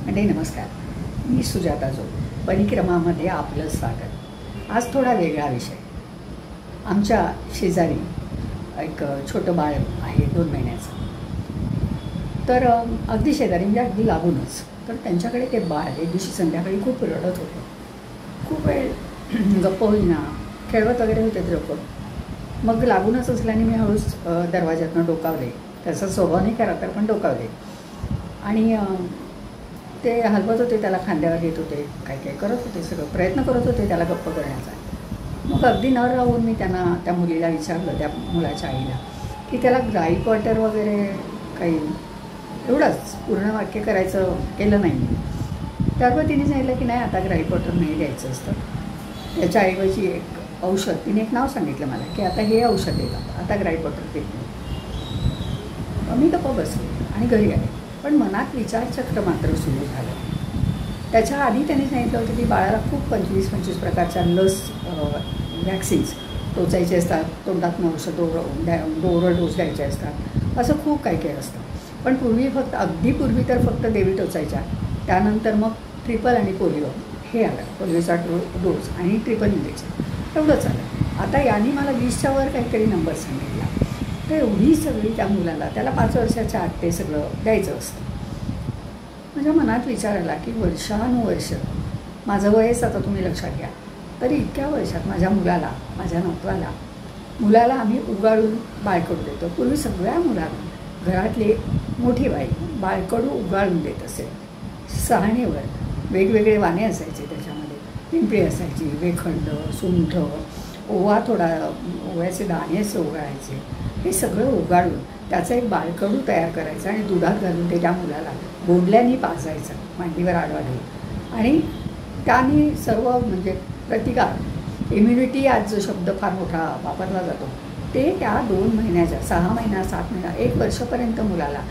मंडळी नमस्कार. मी सुजाता जो परिक्रमामध्ये आपलं स्वागत. आज थोडा वेगळा विषय. आमच्या शेजारी एक छोटं बाळ आहे 2 महिन्याचं. तर अगदी शेजारी म्हणजे अगदी लागूनच. तर त्यांच्याकडे ते बाळ एक दिवशी संध्याकाळी खूप रडत होतं. खूप वेळ गप्प होईना, खेळवत वगैरे होते ते लोक. मग लागूनच असल्याने मी हळूच दरवाज्यातनं डोकावले. त्याचा स्वभाव नाही करा तर पण डोकावले आणि ते हलवत होते, त्याला खांद्यावर घेत होते, काय काय करत होते, सगळं प्रयत्न करत होते त्याला गप्प करण्याचा. मग अगदी न राहून मी त्यांना त्या मुलीला विचारलं, त्या मुलाच्या आईला, की त्याला ग्राईप वॉटर वगैरे काही एवढंच पूर्ण वाक्य करायचं केलं नाही. त्यावर तिने सांगितलं की नाही, आता ग्राईप वॉटर नाही द्यायचं असतं, त्याच्याऐवजी एक औषध, तिने एक नाव सांगितलं मला की आता हे औषध देतात, आता ग्राईप वॉटर देत नाही. मी गप्प बसले आणि घरी आले. पण मनात विचारचक्र मात्र सुरू झालं. त्याच्या आधी त्यांनी सांगितलं होतं की बाळाला खूप 25 प्रकारच्या लस वॅक्सिन्स टोचायचे असतात, तोंडातनं औषध ओरल डोस द्यायचे असतात, असं खूप काही काही असतं. पण अगदी पूर्वी तर फक्त देवी टोचायच्या, त्यानंतर मग ट्रिपल आणि पोलिओ हे आलं, पोलिओचा डोस आणि ट्रिपल इंजेक्शन एवढंच आलं. आता यांनी मला 20च्या वर काहीतरी नंबर सांगितला. तर एवढी सगळी त्या मुलाला, त्याला 5 वर्षाच्या आत ते सगळं द्यायचं असतं. माझ्या मनात विचार आला की वर्षानुवर्ष माझं वयच आता तुम्ही लक्षात घ्या, तरी इतक्या वर्षात माझ्या मुलाला, माझ्या मुलाला आम्ही उगाळून बाळकडू देतो. पूर्वी सगळ्या मुलांना घरातली मोठी बाई बाळकडू उगाळून देत असेल. सहाणीवर वेगवेगळे वाणे असायचे, त्याच्यामध्ये पिंपळी असायची, वेखंड, सुंठ, ओवा, थोडा ओव्याचे दाणे असं उगाळायचे. हे सगळं उगाळून त्याचं एक बाळकडू तयार करायचं आणि दुधात घालून ते त्या मुलाला गोंडल्याने पाजायचं, मांडीवर आडवा घेऊन. आणि त्याने सर्व म्हणजे प्रतिकार, इम्युनिटी आज जो शब्द फार मोठा वापरला जातो, ते त्या 2 महिन्याच्या, 6 महिना, 7 महिना, 1 वर्षापर्यंत मुलाला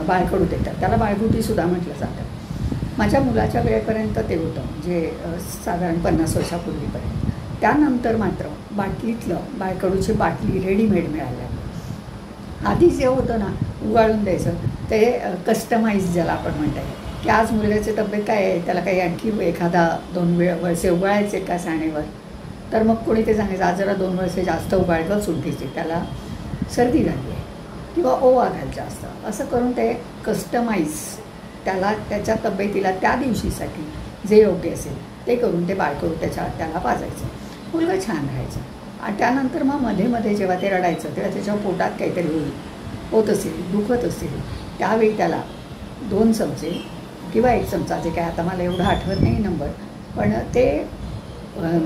बाळकडू देतात. त्याला बाळगुटीसुद्धा म्हटलं जातं. माझ्या मुलाच्या वेळेपर्यंत ते होतं, म्हणजे साधारण 50 वर्षापूर्वीपर्यंत. त्यानंतर मात्र बाटलीतलं बाळकडूची बाटली रेडीमेड मिळाल्या. आधी जे होतं ना उगाळून द्यायचं, ते कस्टमाइज ज्याला आपण म्हणता येईल, की आज मुलगाची तब्येत काय आहे, त्याला काही आणखी एखादा 2 वर्षे उगाळायचे का साणेवर, तर मग कोणी ते सांगायचं आज जरा 2 वर्षे जास्त उगाळलं सुंठीचे, त्याला सर्दी झाली आहे किंवा ओवा घालचा असतं, असं करून ते कस्टमाइज त्याला त्याच्या तब्येतीला त्या दिवशीसाठी जे योग्य असेल ते करून ते बाळकडू त्याला पाजायचं. मुलगा छान राहायचं. आणि त्यानंतर मग मध्ये जेव्हा ते रडायचं तेव्हा त्याच्या पोटात काहीतरी होत असेल, दुखत असेल, त्यावेळी त्याला 2 चमचे किंवा 1 चमचा, जे काय आता मला एवढं आठवत नाही नंबर, पण ते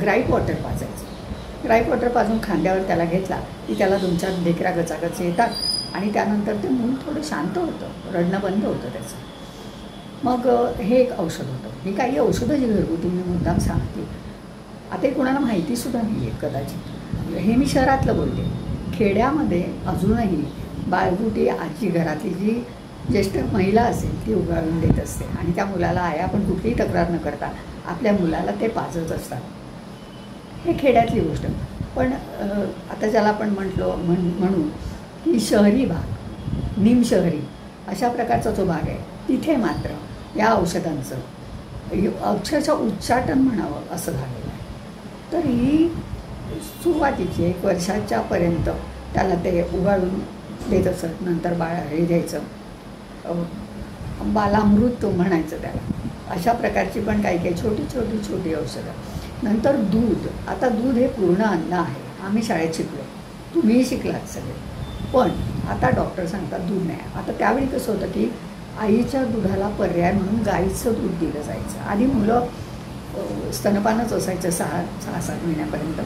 ग्राईप वॉटर पाजायचं. ग्राईप वॉटर पाजून खांद्यावर त्याला घेतला की त्याला 2-4 ढेकरा गचागच येतात आणि त्यानंतर ते मूल थोडं शांत होतं, रडणं बंद होतं त्याचं. मग हे एक औषध होतं. ही काही औषधं जी घरगुती मी मुद्दाम सांगते, आता हे कोणाला माहितीसुद्धा नाही आहे कदाचित. हे मी शहरातलं बोलते. खेड्यामध्ये अजूनही बाळगुटी आजी, घरातली जी ज्येष्ठ महिला असेल ती उगाळून देत असते आणि त्या मुलाला आया पण कुठलीही तक्रार न करता आपल्या मुलाला ते पाजत असतात. हे खेड्यातली गोष्ट. पण आता ज्याला आपण म्हणू की शहरी भाग, निमशहरी अशा प्रकारचा जो भाग आहे, तिथे मात्र या औषधांचं अक्षरशः उच्चाटन म्हणावं असं झालेलं आहे. तर ही सुरुवातीची 1 वर्षाच्यापर्यंत त्याला ते उगाळून देत असत. नंतर हे द्यायचं, बालामृत म्हणायचं त्याला. अशा प्रकारची पण काही छोटी औषधं. नंतर दूध. आता दूध हे पूर्ण अन्न आहे. आम्ही शाळेत शिकलो, तुम्हीही शिकलात सगळे. पण आता डॉक्टर सांगतात दूध नाही. आता त्यावेळी कसं होतं की आईच्या दुधाला पर्याय म्हणून गाईचं दूध दिलं जायचं. आधी मुलं स्तनपानच असायचं 6-7 महिन्यापर्यंत.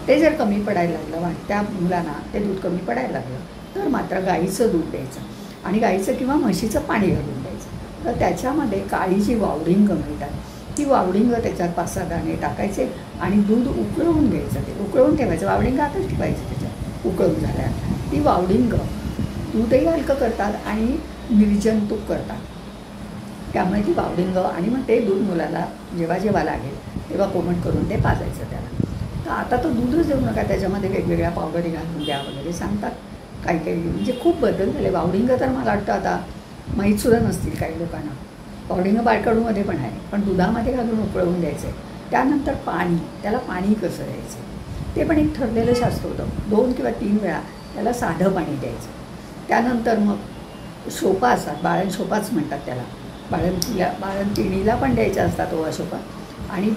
ते जर कमी पडायला लागलं, त्या मुलांना ते दूध कमी पडायला लागलं, तर मात्र गाईचं दूध द्यायचं आणि गाईचं किंवा म्हशीचं पाणी घालून द्यायचं. तर त्याच्यामध्ये काळी जी वावडिंग मिळतात, ती वावडिंग त्याच्यात 5-6 दाणे टाकायचे आणि दूध उकळवून घ्यायचं. ते उकळवून ठेवायचं. वावडिंग आताच ठेवायची त्याच्यात उकळून झाल्यावर. ती वावडिंग दूधही हलकं करतात आणि निर्जंतुक करतात. त्यामुळे ती वावडिंग आणि मग ते दूध मुलाला जेव्हा लागेल तेव्हा कोमट करून ते पाजायचं त्याला. तर आता तो दूधच देऊ नका, त्याच्यामध्ये वेगवेगळ्या पावडरी घालून द्या वगैरे सांगतात. काही म्हणजे खूप बदल झाले. वावडिंग तर मला वाटतं आता माहीतसुद्धा नसतील काही लोकांना. कौंडिण्य बाळकडूमध्ये पण आहे, पण दुधामध्ये घालून उकळवून द्यायचं आहे. त्यानंतर पाणी, त्याला पाणी कसं द्यायचं ते पण एक ठरलेलं शास्त्र होतं. 2 किंवा 3 वेळा त्याला साधं पाणी द्यायचं. त्यानंतर मग शोपा असतात, बाळंशोपाच म्हणतात त्याला. बाळंतिणीला पण द्यायच्या असतात ओवा शोपा आणि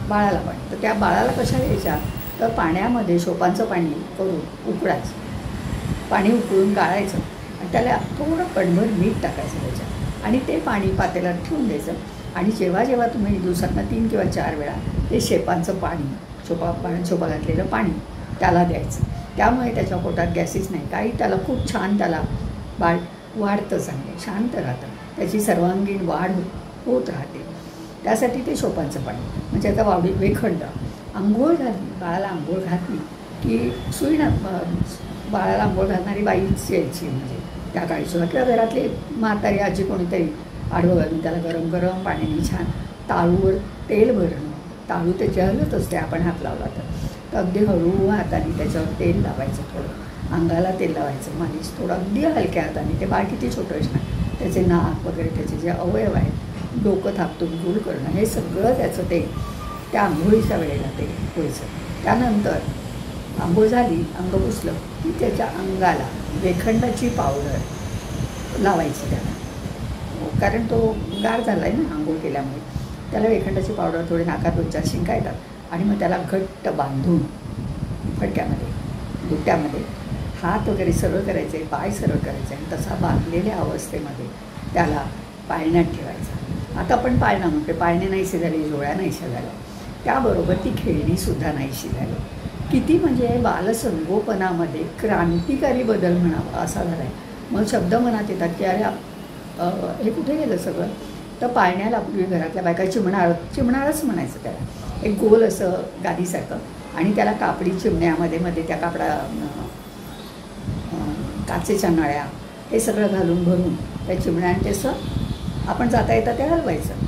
बाळाला पण. तर त्या बाळाला कशा द्यायच्या, तर पाण्यामध्ये शोपांचं पाणी करून उकळायचं, पाणी उकळून गाळायचं आणि त्याला थोडं कणभर मीठ टाकायचं त्याच्यात आणि ते पाणी पातेल्यात ठेवून द्यायचं. आणि जेव्हा जेव्हा तुम्ही दिवसातनं 3 किंवा 4 वेळा ते शेपांचं पाणी, बाळंशोपा घातलेलं पाणी त्याला द्यायचं. त्यामुळे त्याच्या पोटात गॅसेस नाही काही, त्याला खूप छान त्याला बाळ वाढतं, चांगलं शांत राहतं, त्याची सर्वांगीण वाढ होत राहते. त्यासाठी ते शोपांचं पाणी. म्हणजे आता वेखंड अंघोळ घातली, बाळाला अंघोळ घातली की बाळाला अंघोळ घालणारी बाईच यायची, म्हणजे त्या काळी किंवा घरातली म्हातारी आजी कोणीतरी आडवं घालून त्याला गरम गरम पाण्याने छान ताळूवर तेल भरणं. ताळू त्याची हलत असते, आपण हात लावला तर अगदी हळू हाताने त्याच्यावर तेल लावायचं, थोडं अंगाला तेल लावायचं, मालिश थोडं अगदी हलक्या हाताने. ते बाळ किती छोटं असणार, त्याचे नाक वगैरे त्याचे जे अवयव आहेत, डोकं थापटून दूर करणं, हे सगळं त्याचं ते त्या आंघोळीच्या वेळेला ते व्हायचं. त्यानंतर आंघोळ झाली, अंग पुसलं की त्याच्या अंगाला वेखंडाची पावडर लावायची त्याला, कारण तो गार झाला आहे ना आंघोळ केल्यामुळे. त्याला वेखंडाची पावडर थोडी नाकात 2-4 शिंका येतात आणि मग त्याला घट्ट बांधून फटक्यामध्ये, दुट्यामध्ये हात वगैरे सरळ करायचे, पाय सरळ करायचे आणि तसा बांधलेल्या अवस्थेमध्ये त्याला पाळण्यात ठेवायचा. आता आपण पाळणा म्हणतो, पाळणे नाहीसे झाले, जोड्या नाहीशा झाल्या, त्याबरोबर ती खेळणीसुद्धा नाहीशी झाली. किती म्हणजे बालसंगोपनामध्ये क्रांतिकारी बदल म्हणावा असा झाला आहे. मग शब्द मनात येतात की अरे हे कुठे गेलं सगळं. तर पाळण्याला आपली घरातल्या बायका चिमणारच म्हणायचं त्याला, एक गोल असं गादीसारखं आणि त्याला कापडी चिमण्यामध्ये मध्ये त्या काचेच्या नळ्या हे सगळं घालून भरून त्या चिमण्याने असं आपण जाता येता ते हलवायचं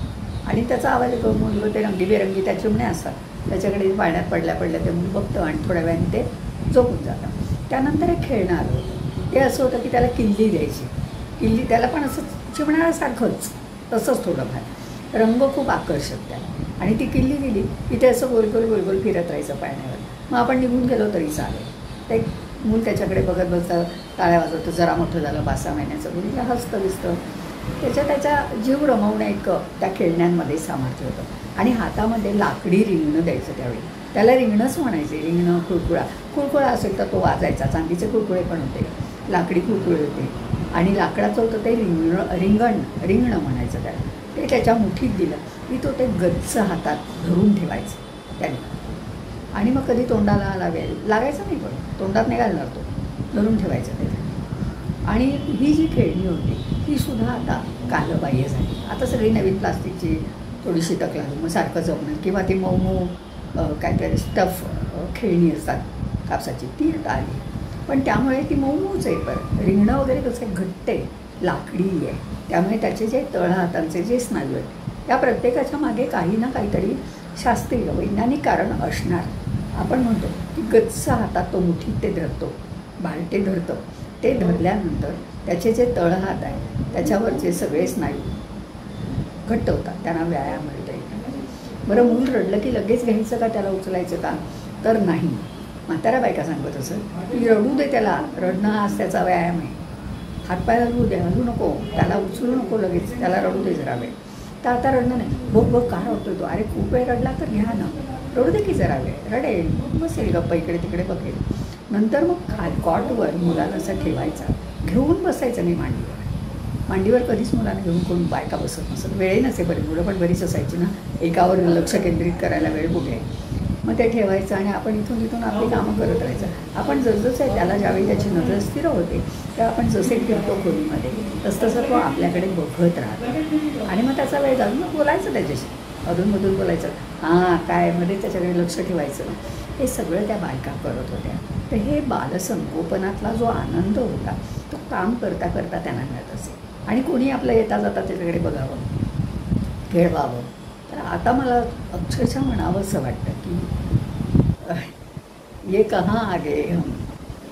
आणि त्याचा आवाज येतो. मुलं ते रंगीबेरंगी त्या चिमण्या असतात, त्याच्याकडे पाण्यात पडल्या ते मुलं बघतं आणि थोड्या वेळाने ते झोपून जातं. त्यानंतर एक खेळणं आलं होतं, ते असं होतं की त्याला किल्ली द्यायची. किल्ली त्याला पण असं चिमण्यासारखंच तसंच थोडंफार, रंग खूप आकर्षक त्याला. आणि ती किल्ली दिली की ते असं गोल गोल फिरत राहायचं पाळण्यावर. मग आपण निघून गेलो तरी चालेल. ते मूल त्याच्याकडे बघत बसतं, टाळ्या वाजवतं, जरा मोठं झालं 5-6 महिन्याचं मुलीला हसतं दिसतं. त्याच्या जीव रमवणं एक त्या खेळण्यांमध्ये सामर्थ्य होतं. आणि हातामध्ये लाकडी रिंगणं द्यायचं त्यावेळी, त्याला रिंगणंच म्हणायचे. रिंगणं, खुळखुळा असेल तर तो वाजायचा. चांदीचे खुळखुळे पण होते, लाकडी खुळखुळे होते आणि लाकडाचं होतं ते रिंगणं म्हणायचं त्याला. ते त्याच्या मुठीत दिलं की तो ते गच्च हातात धरून ठेवायचं त्याने आणि मग कधी तोंडाला लागायचं नाही, पण तोंडात नाही घालणार, तो धरून ठेवायचं त्याला. आणि ही जी खेळणी होती ही सुद्धा आता कालबाह्य झाली. आता सगळी नवीन प्लास्टिकची थोडीशी टक लागून मग सारखं जमणं किंवा ती मऊ काहीतरी स्टफ खेळणी असतात कापसाची, ती आता आली. पण त्यामुळे ती मऊच आहे. पण रिंगणं वगैरे कसं घट्ट आहे, लाकडी आहे, त्यामुळे त्याचे जे तळहातांचे जे स्नायू आहेत त्या प्रत्येकाच्या मागे काही ना काहीतरी शास्त्रीय वैज्ञानिक कारण असणार. आपण म्हणतो की गच्च हातात तो मुठीत ते धरतो, बालटे धरतं. ते धरल्यानंतर त्याचे जे तळहात आहे त्याच्यावरचे सगळे स्नायू घट्ट होतात, त्यांना व्यायाम मिळतो. बरं, मूल रडलं की लगेच घ्यायचं का त्याला, उचलायचं का, तर नाही. म्हाताऱ्या बायका सांगत असं की रडू दे त्याला, रडणं हाच त्याचा व्यायाम आहे. हातपाय हलवू दे, हलू नको, त्याला उचलू नको लगेच, त्याला रडू दे जरा वेळ. तर आता रडणं नाही, बघ का रडतोय तो, अरे खूप वेळ रडला तर घ्या ना, रडू दे की जरा वेळ, रडेल, बसेल गप्पा इकडे तिकडे बघेल. नंतर मग कॉटवर मुलाला असं ठेवायचा, घेऊन बसायचं नाही मांडीवर कधीच मुलांना घेऊन कोण बायका बसत नसत, वेळही नसे. बरी मुलं पण बरीच असायची ना, एकावर लक्ष केंद्रित करायला वेळ कुठे. मग ते ठेवायचं आणि आपण इथून आपली कामं करत राहायचं. आपण जसजसं आहे त्याला ज्यावेळी त्याची नजर स्थिर होते तेव्हा आपण जसे फिरतो खोलीमध्ये तसं तो आपल्याकडे बघत राहतो आणि मग त्याचा वेळ जाऊन मग बोलायचं त्याच्याशी, अधूनमधून बोलायचं, हां काय, मध्ये त्याच्याकडे लक्ष ठेवायचं. हे सगळं त्या बायका करत होत्या. तर हे बालसंगोपनातला जो आनंद होता तो काम करता करता त्यांना मिळत असे. आणि कोणी आपलं येता जाता त्याच्याकडे बघावं, खेळवावं. तर आता मला अक्षरशः म्हणावं असं वाटतं की ये कहाँ आगे हम,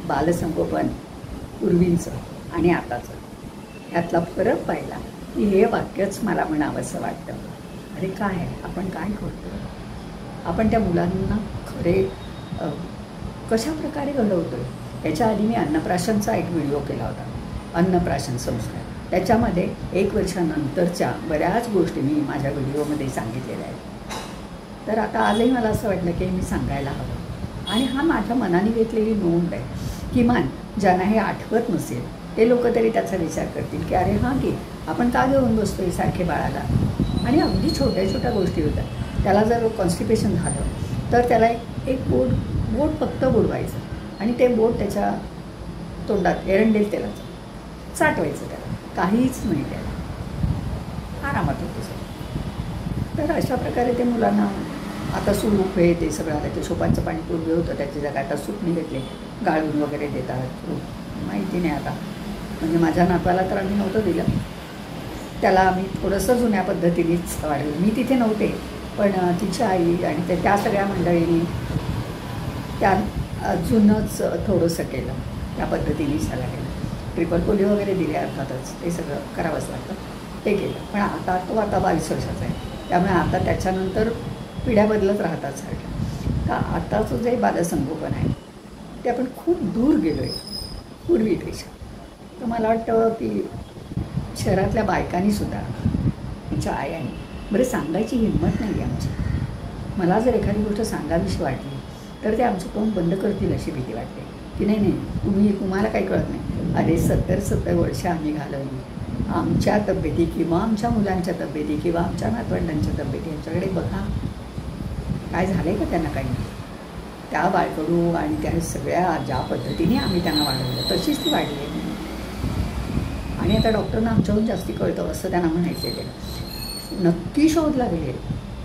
बालसंगोपन पूर्वींचं आणि आताचं ह्यातला फरक पाहिला की हे वाक्यच मला म्हणावंसं वाटतं. अरे काय आपण काय करतो? आपण त्या मुलांना खरे कशा प्रकारे घडवतो आहे? याच्या आधी मी अन्नप्राशनचा एक व्हिडिओ केला होता, अन्नप्राशन संस्कार. त्याच्यामध्ये 1 वर्षानंतरच्या बऱ्याच गोष्टी मी माझ्या व्हिडिओमध्ये सांगितलेल्या आहेत. तर आता आजही मला असं वाटलं की मी सांगायला हवं. आणि हा माझ्या मनाने घेतलेली नोंद आहे. किमान ज्यांना हे आठवत नसेल ते लोक तरी त्याचा विचार करतील की अरे हां की आपण का घेऊन बसतो आहे सारखे बाळाला. आणि अगदी छोट्या छोट्या गोष्टी होतात. त्याला जर कॉन्स्टिपेशन झालं तर त्याला एक बोट फक्त बुडवायचं आणि ते बोट त्याच्या तोंडात एरंडेल तेलाचं चाटवायचं. त्याला काहीच नाही, त्याला आरामात होतं सगळं. तर अशा प्रकारे ते मुलांना आता सूप हे ते सगळं आलं. ते शोपांचं पाणी पूर्वी होतं, त्याची जागा आता सूप नाही घेतले, गाळून वगैरे देतात. माहिती नाही आता, म्हणजे माझ्या नातवाला तर आम्ही नव्हतं दिलं. त्याला आम्ही थोडंसं जुन्या पद्धतीनेच वाढवलं. मी तिथे नव्हते, पण तिची आई आणि त्या सगळ्या मंडळींनी त्या अजूनच थोडंसं केलं, त्या पद्धतीनेच त्याला केलं. ट्रिपल पोलिओ वगैरे दिले अर्थातच, ते सगळं करावंच लागतं, ते केलं. पण आता तो 22 वर्षाचा आहे, त्यामुळे आता त्याच्यानंतर पिढ्या बदलत राहतात सारख्या. का आताचं जे बालसंगोपन आहे ते आपण खूप दूर गेलो आहे पूर्वीपेक्षा. तर मला वाटतं की शहरातल्या बायकांनीसुद्धा तिच्या आयांनी बरं सांगायची हिंमत नाही आहे आमची. मला जर एखादी गोष्ट सांगावीशी वाटली तर ते आमचं तोंड बंद करतील अशी भीती वाटते की नाही तुम्हाला काही कळत नाही. अरे 70 वर्ष आम्ही घालवली. आमच्या तब्येती किंवा आमच्या मुलांच्या तब्येती किंवा आमच्या नातवंडांच्या तब्येती यांच्याकडे बघा, काय झालं आहे का त्यांना काही नाही. त्या बाळकडू आणि त्या सगळ्या ज्या पद्धतीने आम्ही त्यांना वाढवलं तशीच ती वाढली आहे. आणि आता डॉक्टरना आमच्याहून जास्ती कळतं असं त्यांना म्हणायचं आहे. नक्की शोध लागले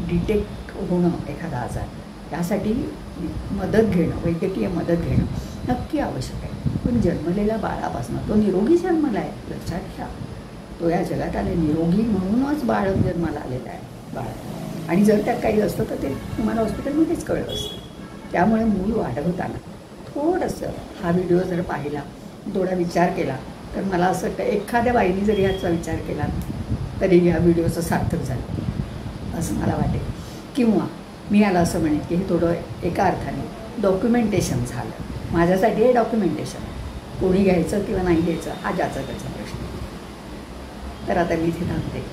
डिटेक्ट होणं एखादा आजार, त्यासाठी मदत घेणं, वैद्यकीय मदत घेणं नक्की आवश्यक आहे. पण जन्मलेल्या बाळापासून तो निरोगी जन्मला आहे, लक्षात घ्या. तो या जगात आले निरोगी म्हणूनच बाळ जन्माला आलेला आहे बाळ. आणि जर त्यात काही असतं तर ते तुम्हाला हॉस्पिटलमध्येच कळलं असतं. त्यामुळे मूल वाढवताना थोडंसं हा व्हिडिओ जर पाहिला, थोडा विचार केला तर मला असं वाटतं एखाद्या बाईने जरी ह्याचा विचार केला तरी ह्या व्हिडिओचं सार्थक झालं असं मला वाटेल. किंवा मी याला असं म्हणेन की हे थोडं एका अर्थाने डॉक्युमेंटेशन झालं. माझ्यासाठी हे डॉक्युमेंटेशन, कोणी घ्यायचं किंवा नाही घ्यायचं हा ज्याचा त्याचा प्रश्न. तर आता मी इथे थांबते.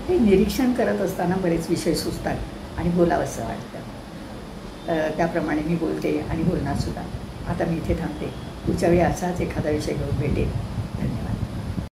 हे निरीक्षण करत असताना बरेच विषय सुचतात आणि बोलावंसं वाटतं. त्याप्रमाणे मी बोलते आणि बोलणारसुद्धा. आता मी इथे थांबते. पुढच्या वेळी असाच एखादा विषय घेऊन भेटेल.